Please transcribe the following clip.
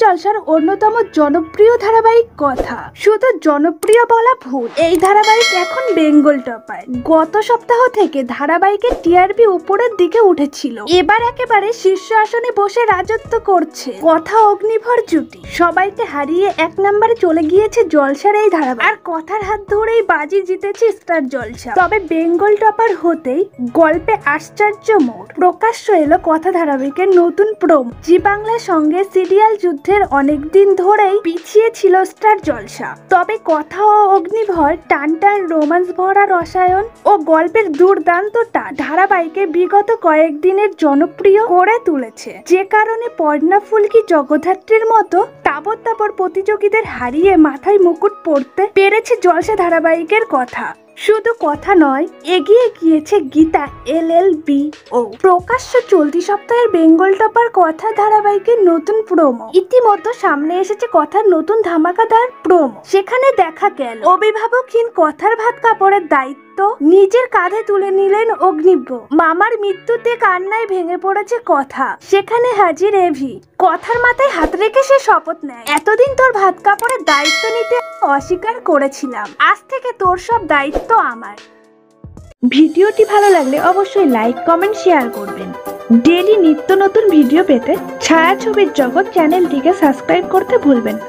জলসার অন্যতম জনপ্রিয় ধারাবাহিক কথা। শুধু জনপ্রিয় বলা ভুল, এই ধারাবাহিক এখন বেঙ্গল টপার। গত সপ্তাহ থেকে ধারাবাহিকের টিআরপি উপরের দিকে উঠেছিল, এবার একেবারে শীর্ষ আসনে বসে রাজত্ব করছে কথা অগ্নিভর জুটি। সবাইকে হারিয়ে 1 নম্বরে চলে গিয়েছে জলসার এই ধারাবাহিক, আর কথার হাত ধরেই বাজি জিতেছে স্টার জলসা। তবে বেঙ্গল টপার হতেই গল্পে আশ্চর্য মোড়। প্রকাশ্য এলো কথা ধারাবাহিকের নতুন প্রোমো। জি বাংলার সঙ্গে সিরিয়াল যুদ্ধের অনেকদিন ধরেই পিছিয়ে ছিল স্টার জলসা, তবে কথা ও অগ্নিভর টান টান রোমান্স ভরা রসায়ন ও গল্পের দুর্দান্ত টান ধারাবাহিকে বিগত কয়েকদিনের জনপ্রিয় করে তুলেছে, যে কারণে পর্ণা ফুলকি জগদ্ধাত্রীর মতো তাবর তাবর প্রতিযোগীদের হারিয়ে মাথায় মুকুট পড়তে পেরেছে জলসা ধারাবাহিকের কথা। শুধু কথা নয়, এগিয়ে গিয়েছে গীতা LLBও। প্রকাশ্য চলতি সপ্তাহের বেঙ্গল টপার কথা ধারাবাহিকের নতুন প্রোমো। ইতিমধ্যে সামনে এসেছে কথার নতুন ধামাকাদার প্রোমো। সেখানে দেখা গেল অভিভাবকহীন কথার ভাত কাপড়ের দায়িত্ব নিজের কাঁধে তুলে নিলেন অগ্নিভ্র। মামার মৃত্যুতে কান্নায় ভেঙে পড়েছে কথা, সেখানে হাজির এভি। কথার মাথায় হাত রেখে সে শপথ নেয়, এতদিন তোর ভাত কাপড়ের দায়িত্ব নিতে অস্বীকার করেছিলাম, আজ থেকে তোর সব দায়িত্ব আমার। ভিডিওটি ভালো লাগলে অবশ্যই লাইক, কমেন্ট, শেয়ার করবেন। ডেইলি নিত্য নতুন ভিডিও পেতে ছায়াছবির জগৎ চ্যানেলটিকে সাবস্ক্রাইব করতে ভুলবেন না।